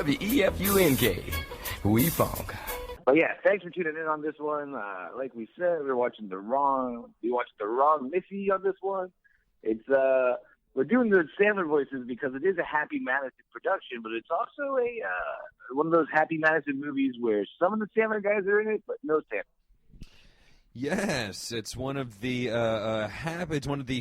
WEFUNK. We funk. But yeah, thanks for tuning in on this one. Like we said, we watched the wrong Missy on this one. It's we're doing the Sandler voices because it is a Happy Madison production, but it's also a one of those Happy Madison movies where some of the Sandler guys are in it, but no Sandler. Yes, it's one of the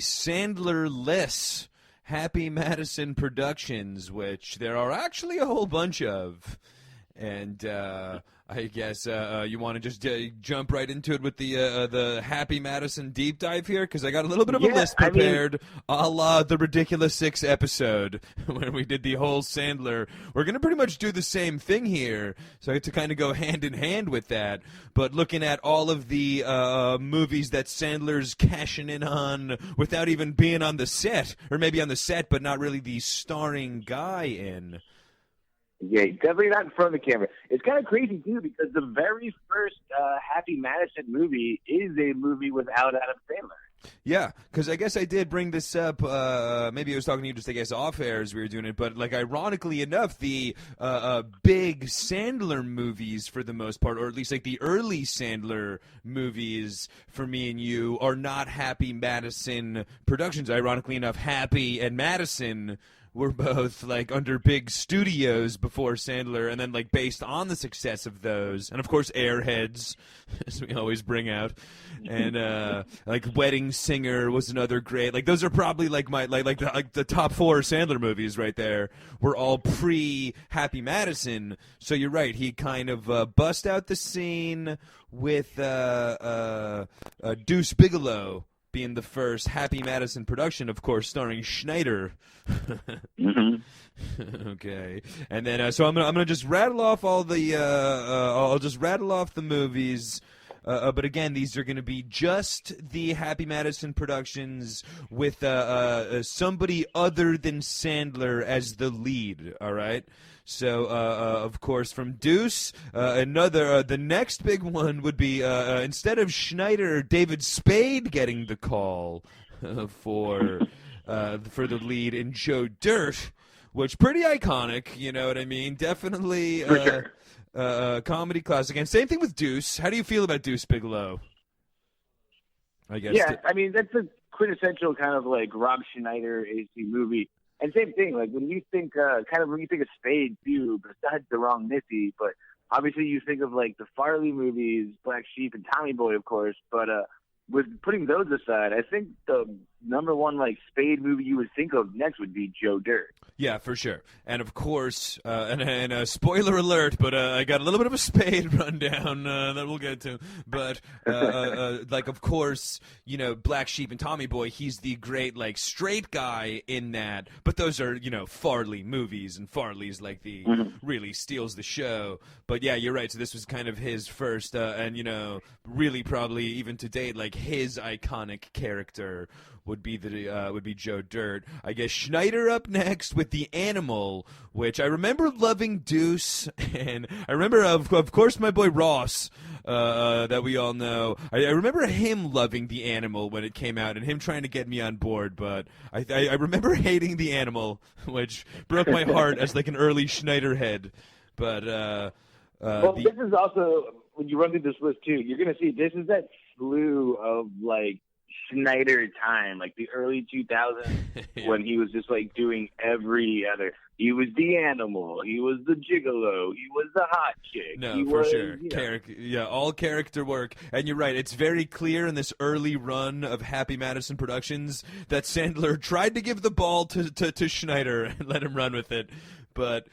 Sandler-less Happy Madison productions, which there are actually a whole bunch of. And I guess you want to just jump right into it with the Happy Madison deep dive here? Because I got a little bit of a list prepared, a la the Ridiculous Six episode when we did the whole Sandler. We're going to pretty much do the same thing here, so I have to kind of go hand in hand with that. But looking at all of the movies that Sandler's cashing in on without even being on the set, or maybe on the set but not really the starring guy in. Yeah, definitely not in front of the camera. It's kind of crazy, too, because the very first Happy Madison movie is a movie without Adam Sandler. Yeah, because I guess I did bring this up. Maybe I was talking to you just, I guess, off air as we were doing it. But, like, ironically enough, the big Sandler movies, for the most part, or at least, like, the early Sandler movies for me and you are not Happy Madison productions. Ironically enough, Happy and Madison were both, like, under big studios before Sandler, and then, like, based on the success of those. And, of course, Airheads, as we always bring out. And, like, Wedding Singer was another great. Like, those are probably, like, my the top four Sandler movies right there were all pre-Happy Madison. So you're right. He kind of bust out the scene with Deuce Bigalow being the first Happy Madison production, of course, starring Schneider. Mm-hmm. Okay, and then so I'm gonna just rattle off all the I'll just rattle off the movies. But again, these are going to be just the Happy Madison productions with somebody other than Sandler as the lead. All right. So, of course, from Deuce, the next big one would be instead of Schneider, David Spade getting the call for the lead in Joe Dirt, which pretty iconic. You know what I mean? Definitely. For sure. Comedy classic. And same thing with Deuce. How do you feel about Deuce Bigalow? I guess. Yeah, I mean, that's a quintessential kind of like Rob Schneider AC movie. And same thing, like when you think, when you think of Spade too, besides The Wrong Missy, but obviously you think of like the Farley movies, Black Sheep and Tommy Boy, of course. But with putting those aside, I think the number one like Spade movie you would think of next would be Joe Dirt. Yeah, for sure. And of course, and spoiler alert, but I got a little bit of a Spade rundown that we'll get to. But like, of course, you know, Black Sheep and Tommy Boy, he's the great like straight guy in that. But those are, you know, Farley movies, and Farley's like the really steals the show. But yeah, you're right. So this was kind of his first, and you know, really probably even to date, like his iconic character would be Joe Dirt. I guess Schneider up next with The Animal, which I remember loving Deuce, and I remember of course my boy Ross, that we all know. I remember him loving The Animal when it came out, and him trying to get me on board. But I remember hating The Animal, which broke my heart as like an early Schneider head. But this is also when you run through this list too, you're gonna see this is that slew of like Schneider time, like the early 2000s, yeah. When he was just like doing every other. He was the animal. He was the gigolo. He was the hot chick. No, for sure. Yeah, all character work. And you're right. It's very clear in this early run of Happy Madison Productions that Sandler tried to give the ball to Schneider and let him run with it. But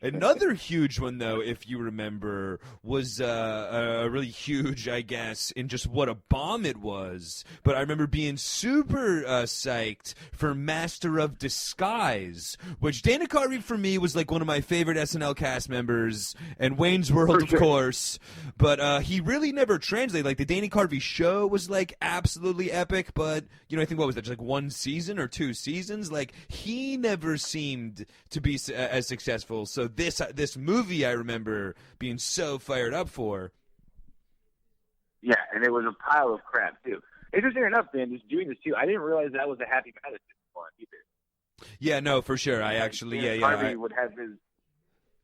another huge one, though, if you remember, was a really huge, I guess, in just what a bomb it was. But I remember being super psyched for Master of Disguise, which Dana Carvey, for me, was like one of my favorite SNL cast members, and Wayne's World, of course. But he really never translated. Like, the Dana Carvey show was, like, absolutely epic, but, you know, I think, what was that, just like one season or two seasons? Like, he never seemed to be as successful. So this movie I remember being so fired up for. Yeah, and it was a pile of crap too. Interesting enough, man, just doing this too, I didn't realize that was a Happy Madison one either. Yeah, no, for sure. I actually, Harvey would have his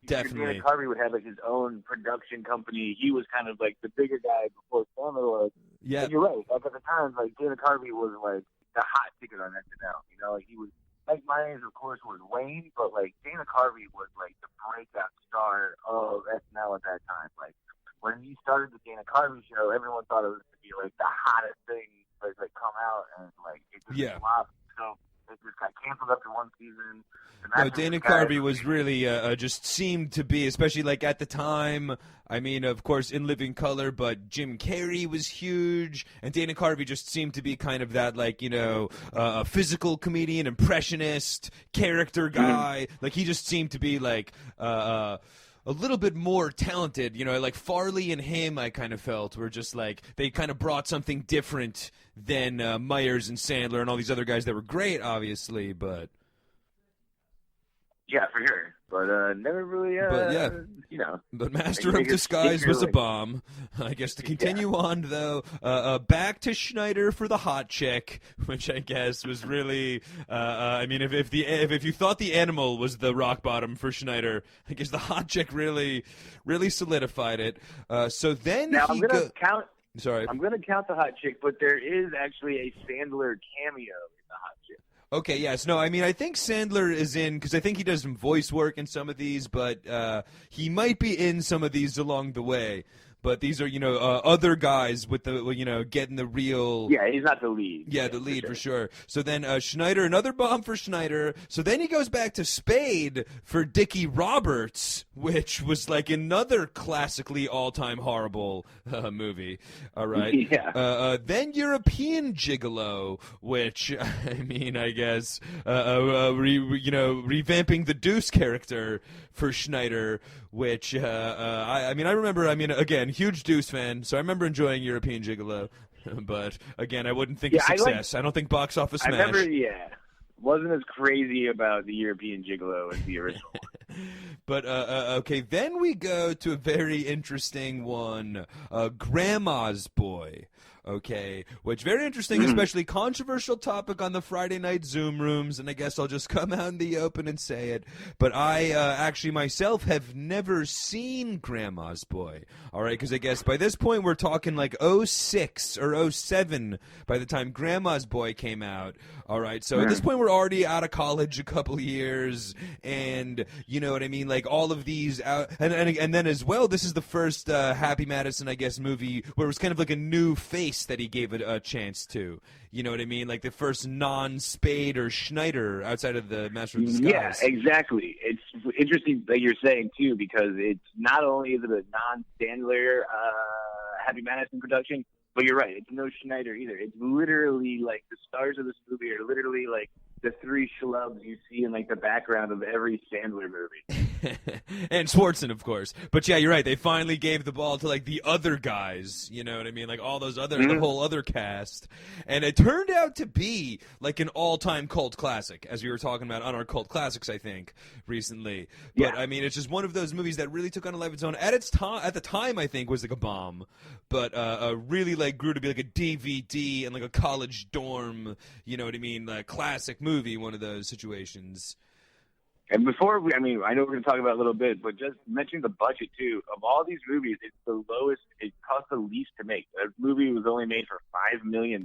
Definitely. Dana Carvey would have like his own production company. He was kind of like the bigger guy before Sandler was. Yeah. And you're right. Like at the time, like Dana Carvey was like the hot ticket on SNL. You know, like he was. Mike Myers, of course, was Wayne, but like Dana Carvey was like the breakout star of SNL at that time. Like when he started the Dana Carvey show, everyone thought it was going to be like the hottest thing that's like come out, and like it just flopped. So it just got canceled after one season. No, Dana Carvey was really just seemed to be, especially like at the time. I mean, of course, In Living Color, but Jim Carrey was huge, and Dana Carvey just seemed to be kind of that, like, you know, physical comedian, impressionist, character guy. Like he just seemed to be like a little bit more talented, you know, like Farley and him, I kind of felt were just like they kind of brought something different than Myers and Sandler and all these other guys that were great, obviously, but. Yeah, for sure. But never really, you know. But Master of Disguise was a bomb. I guess to continue on, though, back to Schneider for the hot chick, which I guess was really, I mean, if you thought the animal was the rock bottom for Schneider, I guess the hot chick really solidified it. So then now I'm gonna count. Sorry, I'm gonna count the hot chick, but there is actually a Sandler cameo in the hot chick. Okay, yes. No, I mean, I think Sandler is in, because I think he does some voice work in some of these, but he might be in some of these along the way. But these are, you know, other guys with the, you know, getting the real... Yeah, he's not the lead. Yeah, the lead for sure. So then Schneider, another bomb for Schneider. So then he goes back to Spade for Dickie Roberts, which was like another classically all-time horrible movie. All right. Yeah. Then European Gigolo, which, I mean, I guess, revamping the Deuce character for Schneider, which, I remember, again, huge Deuce fan, so I remember enjoying European Gigolo, but again, I wouldn't think a success. I don't think box office smash. I remember, wasn't as crazy about the European Gigolo as the original one. But, okay, then we go to a very interesting one, Grandma's Boy. Okay, which very interesting, especially controversial topic on the Friday night Zoom rooms, and I guess I'll just come out in the open and say it. But I actually myself have never seen Grandma's Boy. All right, because I guess by this point we're talking like 06 or 07 by the time Grandma's Boy came out. All right, so at this point we're already out of college a couple of years, and you know what I mean, like all of these out, and then as well, this is the first Happy Madison, I guess, movie where it was kind of like a new face that he gave it a chance to. You know what I mean? Like the first non-Spade or Schneider outside of the Master of Disguise. Yeah, exactly. It's interesting that you're saying, too, because it's not only is it a non-Sandler Happy Madison production, but you're right. It's no Schneider either. It's literally like the stars of this movie are literally like the three schlubs you see in like the background of every Sandler movie. And Schwartzen, of course. But yeah, you're right. They finally gave the ball to like the other guys. You know what I mean? Like all those other, the whole other cast. And it turned out to be like an all-time cult classic, as we were talking about on our cult classics, I think, recently. But I mean, it's just one of those movies that really took on a life of its own. At the time, I think, was like a bomb. But really like grew to be like a DVD and like a college dorm, you know what I mean, like classic movie, one of those situations. And before I know we're going to talk about it a little bit, but just mentioning the budget too. Of all these movies, it's the lowest. It cost the least to make. That movie was only made for $5 million.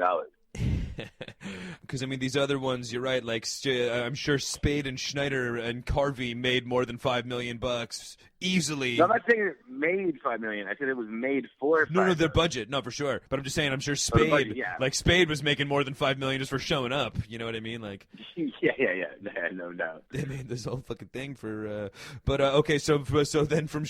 Because I mean, these other ones, you're right. Like I'm sure Spade and Schneider and Carvey made more than $5 million easily. No, I'm not saying it made $5 million. I said it was made for. No, their budget, no, for sure. But I'm just saying, I'm sure Spade, like Spade, was making more than $5 million just for showing up. You know what I mean? Like, yeah, no doubt. They made this whole fucking thing for. But okay, so then from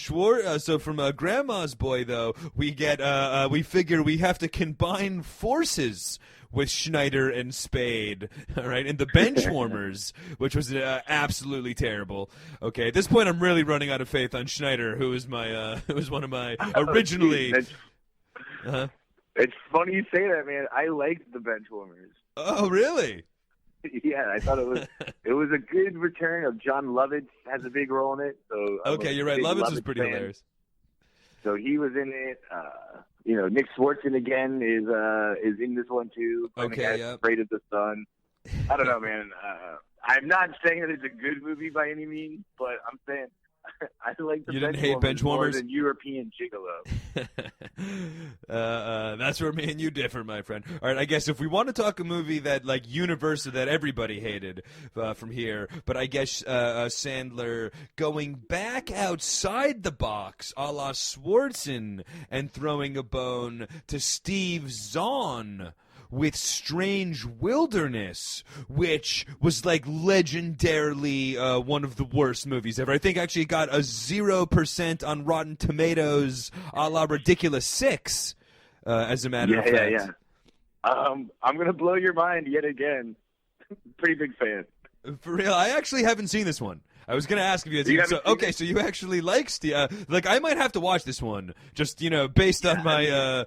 Grandma's Boy though, we get we figure we have to combine forces with Schneider and Spade, all right, and the Benchwarmers, which was absolutely terrible. Okay, at this point, I'm really running out of faith on Schneider, who was one of my originally. It's funny you say that, man. I liked the Benchwarmers. Oh, really? Yeah, I thought it was a good return of John Lovitz has a big role in it. So okay, you're right. Lovitz was pretty hilarious. So he was in it. You know, Nick Swartzen again is in this one too. Okay, Afraid of the Sun. I don't know, man. I'm not saying that it's a good movie by any means, but I'm saying I like the You didn't hate bench more warmers? than European gigolo. That's where me and you differ, my friend. All right, I guess if we want to talk a movie that, like, universal, that everybody hated from here, but I guess Sandler going back outside the box, a la Schwarzen, and throwing a bone to Steve Zahn with Strange Wilderness, which was like legendarily one of the worst movies ever. I think actually it got a 0% on Rotten Tomatoes, a la Ridiculous 6, as a matter of fact. Yeah. I'm gonna blow your mind yet again. Pretty big fan. For real, I actually haven't seen this one. I was going to ask if you had seen it. So, okay, so you actually like Steve. Like, I might have to watch this one, just, based on my,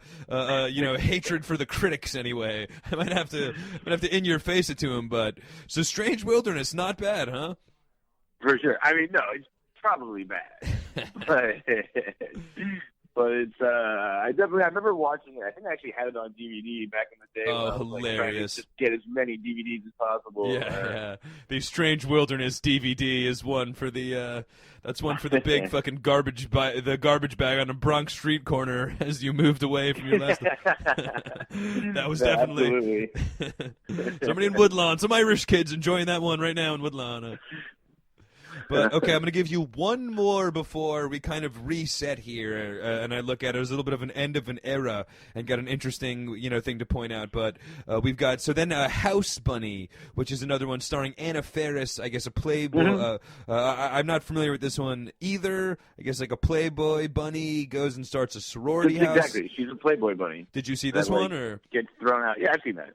hatred for the critics anyway. I might have to in-your-face it to him, but... So, Strange Wilderness, not bad, huh? For sure. I mean, no, it's probably bad. But it's, I remember watching it. I think I actually had it on DVD back in the day. Oh, when I was, hilarious. Just get as many DVDs as possible. Yeah. The Strange Wilderness DVD is one for the, that's one for the big fucking garbage bag on a Bronx street corner as you moved away from your last... That was definitely... Somebody in Woodlawn, some Irish kids enjoying that one right now in Woodlawn. But, okay, I'm going to give you one more before we kind of reset here, and I look at it as a little bit of an end of an era and got an interesting, thing to point out. But we've got, so then House Bunny, which is another one starring Anna Faris, I guess a Playboy. Mm-hmm. I'm not familiar with this one either. I guess like a Playboy bunny goes and starts a sorority house. Exactly. She's a Playboy bunny. Did you see this one? Or gets thrown out. Yeah, I've seen that.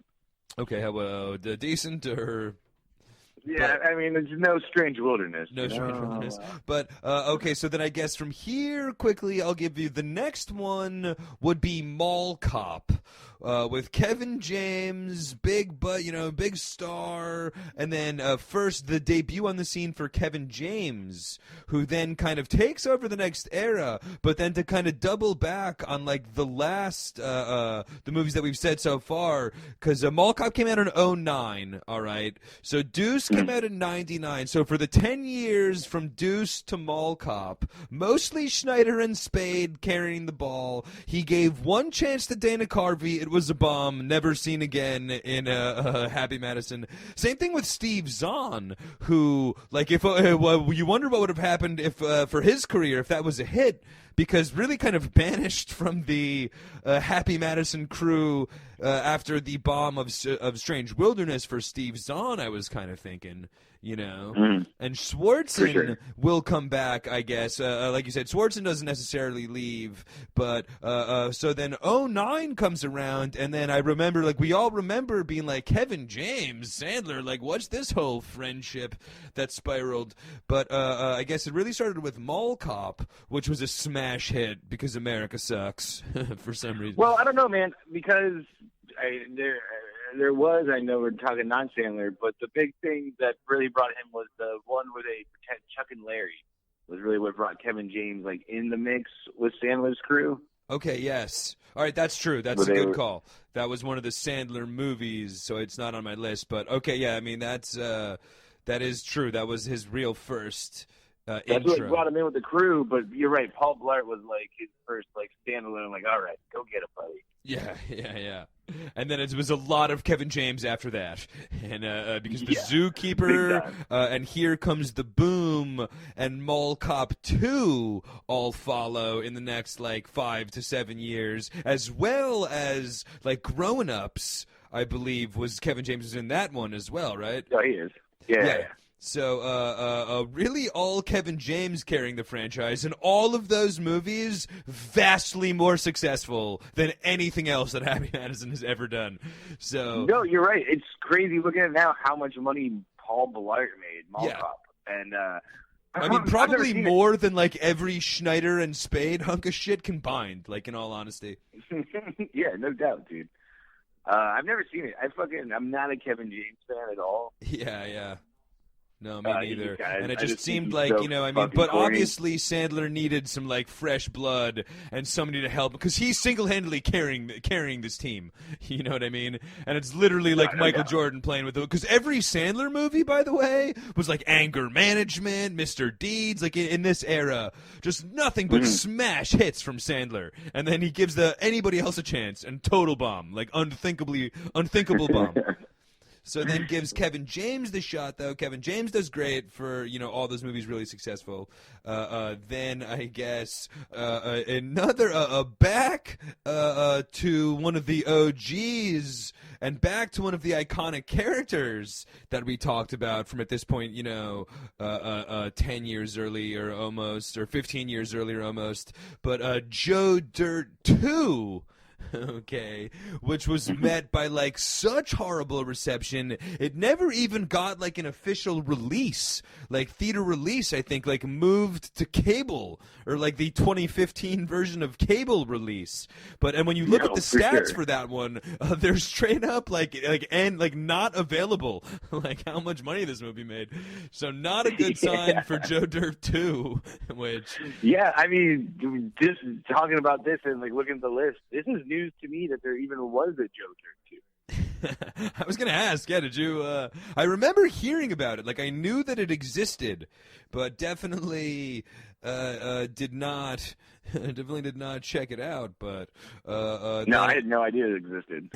Okay, how decent or... Yeah, I mean, there's no Strange Wilderness. No Strange Wilderness. But, okay, so then I guess from here, quickly, I'll give you the next one would be Mall Cop. With Kevin James, big star, and then first the debut on the scene for Kevin James, who then kind of takes over the next era, but then to kind of double back on like the last the movies that we've said so far, because Mall Cop came out in 2009, all right, so Deuce came out in 1999, so for the 10 years from Deuce to Mall Cop, mostly Schneider and Spade carrying the ball. He gave one chance to Dana Carvey. It was a bomb, never seen again in Happy Madison. Same thing with Steve Zahn, who, like, if you wonder what would have happened if for his career if that was a hit, because really kind of banished from the Happy Madison crew after the bomb of Strange Wilderness for Steve Zahn, I was kind of thinking, And Schwarzen will come back, I guess. Like you said, Schwarzen doesn't necessarily leave, but so then 2009 comes around, and then I remember, like, we all remember being like, Kevin James, Sandler, like, what's this whole friendship that spiraled? But I guess it really started with Mall Cop, which was a smash hit because America sucks for some reason. Well, I don't know, man, because there was, I know we're talking non-Sandler, but the big thing that really brought him was the one where they pretend Chuck and Larry was really what brought Kevin James like in the mix with Sandler's crew. Okay, yes. All right, that's true. That's a good call. That was one of the Sandler movies, so it's not on my list. But okay, yeah, I mean that is true. That was his real first That's intro. what brought him in with the crew. But you're right, Paul Blart was like his first like standalone. Like, all right, go get it, buddy. Yeah. And then it was a lot of Kevin James after that. And because the Zookeeper and Here Comes the Boom and Mall Cop 2 all follow in the next, like, 5 to 7 years, as well as, like, Grown Ups, I believe, was Kevin James was in that one as well, right? Oh, he is. Yeah. So, really all Kevin James carrying the franchise, and all of those movies vastly more successful than anything else that Happy Madison has ever done. So no, you're right. It's crazy looking at now how much money Paul Blart made, Mall Cop. And, I mean, probably more than, like, every Schneider and Spade hunk of shit combined, like, in all honesty. Yeah, no doubt, dude. I've never seen it. I'm not a Kevin James fan at all. Yeah. No, me neither. And it I just seemed he's like, so you know, I mean, fucking but corny. obviously Sandler needed some, like, fresh blood and somebody to help because he's single-handedly carrying this team. You know what I mean? And it's literally like Michael Jordan playing with it. Because every Sandler movie, by the way, was like Anger Management, Mr. Deeds, like in this era. Just nothing but smash hits from Sandler. And then he gives anybody else a chance and total bomb. Like, unthinkable bomb. So then gives Kevin James the shot, though. Kevin James does great for, you know, all those movies really successful. Then I guess another back to one of the OGs and back to one of the iconic characters that we talked about from at this point, you know, 10 years earlier almost, or 15 years earlier almost. But Joe Dirt 2. Okay, which was met by like such horrible reception. It never even got like an official release, like theater release. I think like moved to cable or like the 2015 version of cable release. And when you look at the stats for that one, they're straight up like not available. Like how much money this movie made. So not a good sign for Joe Dirt 2. Which I mean, just talking about this and like looking at the list, this is news to me that there even was a Joe Dirt 2. I was going to ask, did you I remember hearing about it. Like I knew that it existed, but definitely did not check it out, but I had no idea it existed.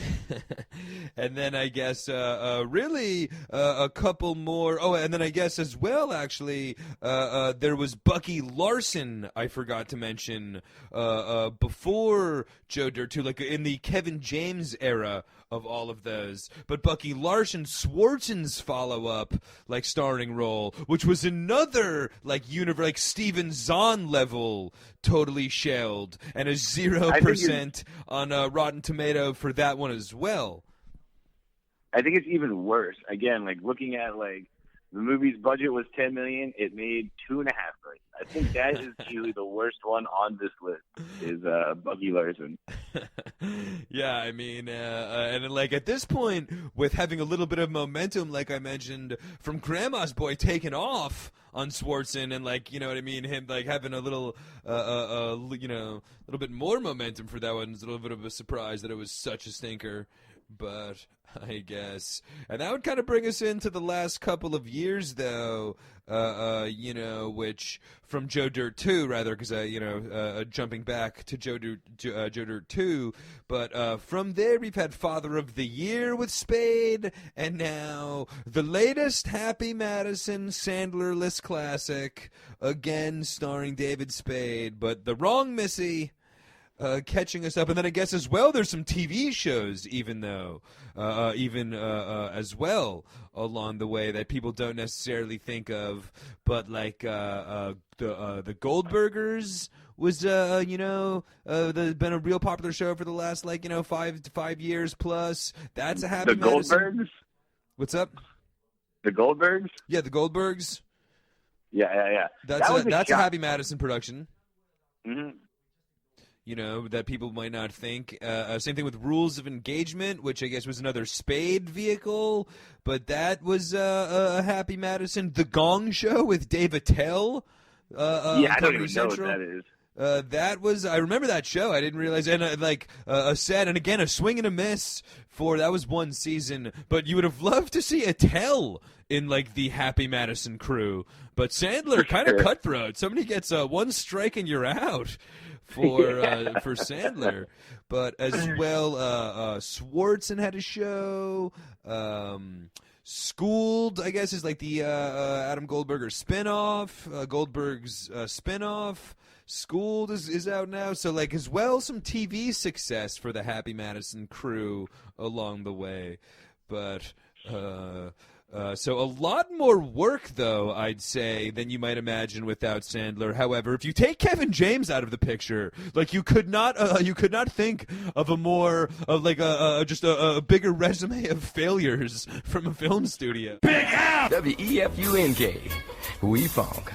And then I guess really a couple more. Oh, and then I guess as well, actually, there was Bucky Larson. I forgot to mention before Joe Dirt 2, like in the Kevin James era of all of those. But Bucky Larson, Schwarzen's follow-up, like starring role, which was another like like Steven Zahn level, totally shelled, and a 0% on Rotten Tomato for that one as well. I think it's even worse. Again, like looking at like the movie's budget was $10 million, it made $2.5 million. I think that is usually the worst one on this list is Bucky Larson. Yeah, I mean, and like at this point, with having a little bit of momentum, like I mentioned, from Grandma's Boy taking off on Schwarzen, and like, you know what I mean, him like having a little, you know, a little bit more momentum for that one. It's a little bit of a surprise that it was such a stinker. But I guess, and that would kind of bring us into the last couple of years, though. You know, which from Joe Dirt 2, rather, because you know, jumping back to Joe Dirt 2. But from there, we've had Father of the Year with Spade, and now the latest Happy Madison Sandler-less classic, again starring David Spade, but the wrong Missy. Catching us up, and then I guess as well there's some TV shows, even as well along the way that people don't necessarily think of, but like the Goldbergers was you know been a real popular show for the last like, you know, 5 years plus. That's a Happy Madison. The Goldbergs? What's up? The Goldbergs? Yeah, the Goldbergs. Yeah. That's a Happy Madison production. Mm-hmm. You know, that people might not think. Same thing with Rules of Engagement, which I guess was another Spade vehicle, but that was a Happy Madison. The Gong Show with Dave Attell. I don't even know what that is. That was, I remember that show. I didn't realize, and a set, and again, a swing and a miss for, that was one season, but you would have loved to see Attell in like the Happy Madison crew, but Sandler kind of cutthroat. Somebody gets one strike and you're out. For Sandler, but as well, Schwarzen had a show. Schooled, I guess, is like the Adam Goldberger spinoff. Goldberg's spinoff. Schooled is out now, so like as well some TV success for the Happy Madison crew along the way, but. So a lot more work, though, I'd say, than you might imagine without Sandler. However, if you take Kevin James out of the picture, like you could not think of a more of like just a bigger resume of failures from a film studio. Big F! WEFUNK. We funk.